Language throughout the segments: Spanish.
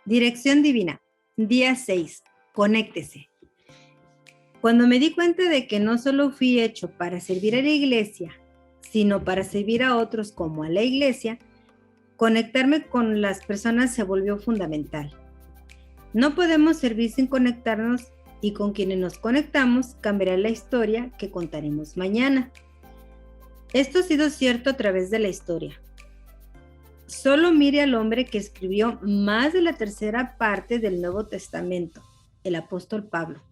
Dirección divina. Día 6. Conéctese. Cuando me di cuenta de que no solo fui hecho para servir a la iglesia, sino para servir a otros como a la iglesia, conectarme con las personas se volvió fundamental. No podemos servir sin conectarnos y con quienes nos conectamos cambiará la historia que contaremos mañana. Esto ha sido cierto a través de la historia. Solo mire al hombre que escribió más de la tercera parte del Nuevo Testamento, el apóstol Pablo.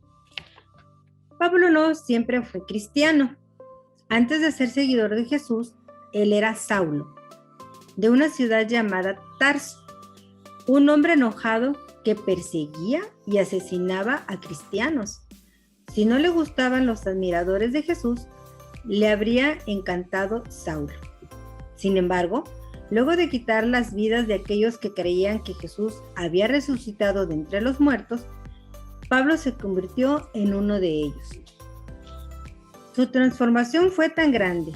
Pablo no siempre fue cristiano. Antes de ser seguidor de Jesús, él era Saulo, de una ciudad llamada Tarso, un hombre enojado que perseguía y asesinaba a cristianos. Si no le gustaban los admiradores de Jesús, le habría encantado Saulo. Sin embargo, luego de quitar las vidas de aquellos que creían que Jesús había resucitado de entre los muertos, Pablo se convirtió en uno de ellos. Su transformación fue tan grande,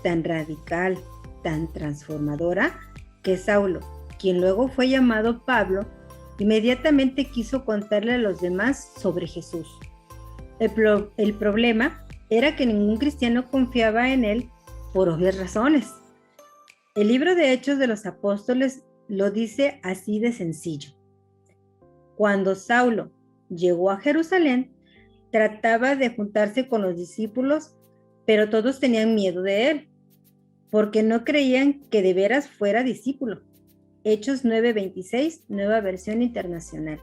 tan radical, tan transformadora, que Saulo, quien luego fue llamado Pablo, inmediatamente quiso contarle a los demás sobre Jesús. El problema era que ningún cristiano confiaba en él por obvias razones. El libro de Hechos de los Apóstoles lo dice así de sencillo. Cuando Saulo llegó a Jerusalén, trataba de juntarse con los discípulos, pero todos tenían miedo de él, porque no creían que de veras fuera discípulo. Hechos 9:26, Nueva Versión Internacional.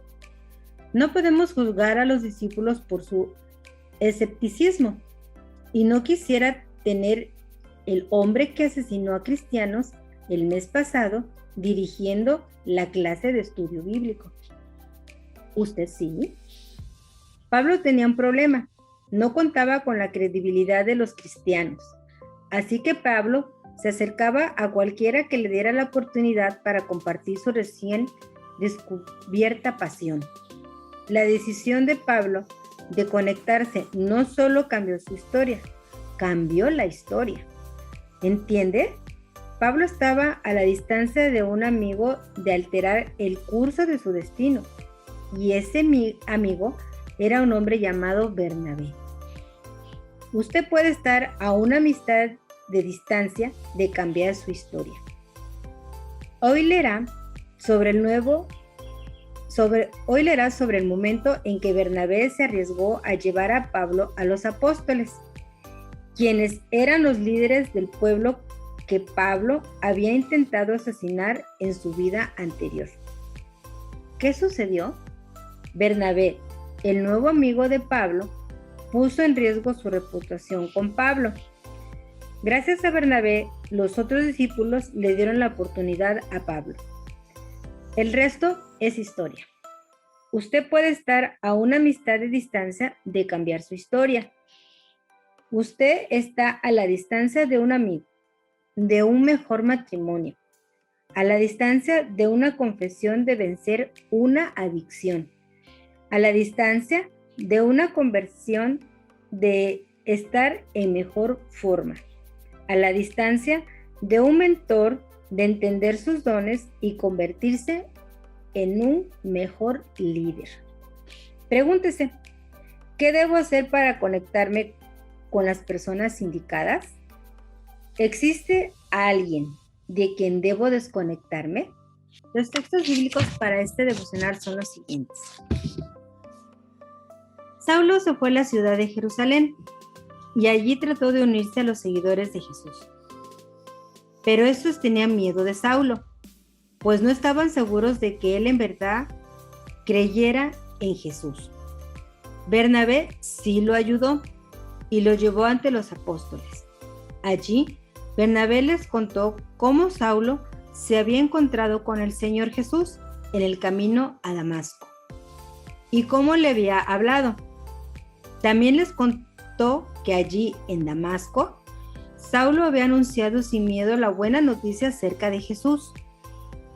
No podemos juzgar a los discípulos por su escepticismo, y no quisiera tener el hombre que asesinó a cristianos el mes pasado dirigiendo la clase de estudio bíblico. ¿Usted sí? Pablo tenía un problema. No contaba con la credibilidad de los cristianos. Así que Pablo se acercaba a cualquiera que le diera la oportunidad para compartir su recién descubierta pasión. La decisión de Pablo de conectarse no solo cambió su historia, cambió la historia. ¿Entiende? Pablo estaba a la distancia de un amigo de alterar el curso de su destino, y ese amigo era un hombre llamado Bernabé. Usted puede estar a una amistad de distancia de cambiar su historia. Hoy leerá sobre el momento en que Bernabé se arriesgó a llevar a Pablo a los apóstoles, quienes eran los líderes del pueblo que Pablo había intentado asesinar en su vida anterior. ¿Qué sucedió? Bernabé, el nuevo amigo de Pablo, puso en riesgo su reputación con Pablo. Gracias a Bernabé, los otros discípulos le dieron la oportunidad a Pablo. El resto es historia. Usted puede estar a una amistad de distancia de cambiar su historia. Usted está a la distancia de un amigo, de un mejor matrimonio, a la distancia de una confesión de vencer una adicción, a la distancia de una conversión de estar en mejor forma, a la distancia de un mentor de entender sus dones y convertirse en un mejor líder. Pregúntese, ¿qué debo hacer para conectarme con las personas indicadas? ¿Existe alguien de quien debo desconectarme? Los textos bíblicos para este devocional son los siguientes. Saulo se fue a la ciudad de Jerusalén y allí trató de unirse a los seguidores de Jesús. Pero estos tenían miedo de Saulo, pues no estaban seguros de que él en verdad creyera en Jesús. Bernabé sí lo ayudó y lo llevó ante los apóstoles. Allí, Bernabé les contó cómo Saulo se había encontrado con el Señor Jesús en el camino a Damasco y cómo le había hablado. También les contó que allí en Damasco, Saulo había anunciado sin miedo la buena noticia acerca de Jesús.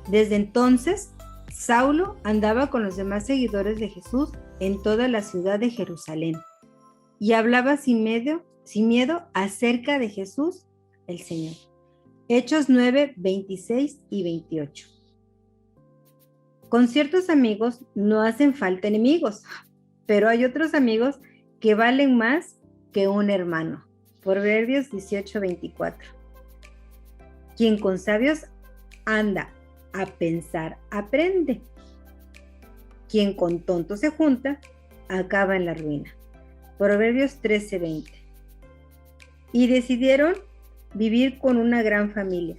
Desde entonces, Saulo andaba con los demás seguidores de Jesús en toda la ciudad de Jerusalén y hablaba sin miedo acerca de Jesús, el Señor. Hechos 9, 26 y 28. Con ciertos amigos no hacen falta enemigos, pero hay otros amigos que valen más que un hermano. Proverbios 18:24. Quien con sabios anda a pensar, aprende. Quien con tontos se junta, acaba en la ruina. Proverbios 13:20. Y decidieron vivir con una gran familia.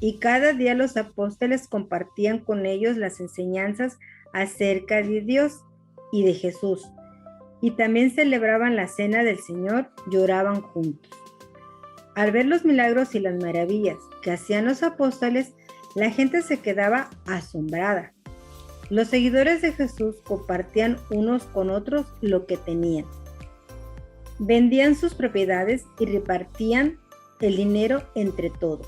Y cada día los apóstoles compartían con ellos las enseñanzas acerca de Dios y de Jesús. Y también celebraban la cena del Señor, lloraban juntos. Al ver los milagros y las maravillas que hacían los apóstoles, la gente se quedaba asombrada. Los seguidores de Jesús compartían unos con otros lo que tenían. Vendían sus propiedades y repartían el dinero entre todos.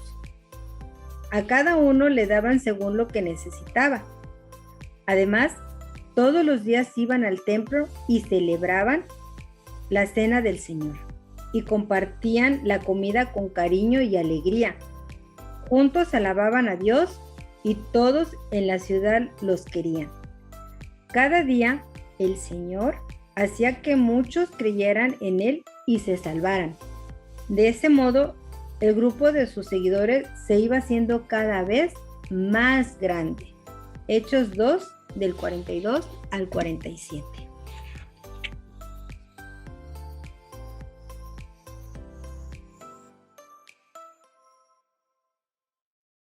A cada uno le daban según lo que necesitaba. Además, todos los días iban al templo y celebraban la cena del Señor y compartían la comida con cariño y alegría. Juntos alababan a Dios y todos en la ciudad los querían. Cada día el Señor hacía que muchos creyeran en Él y se salvaran. De ese modo, el grupo de sus seguidores se iba haciendo cada vez más grande. Hechos 2, del 42 al 47.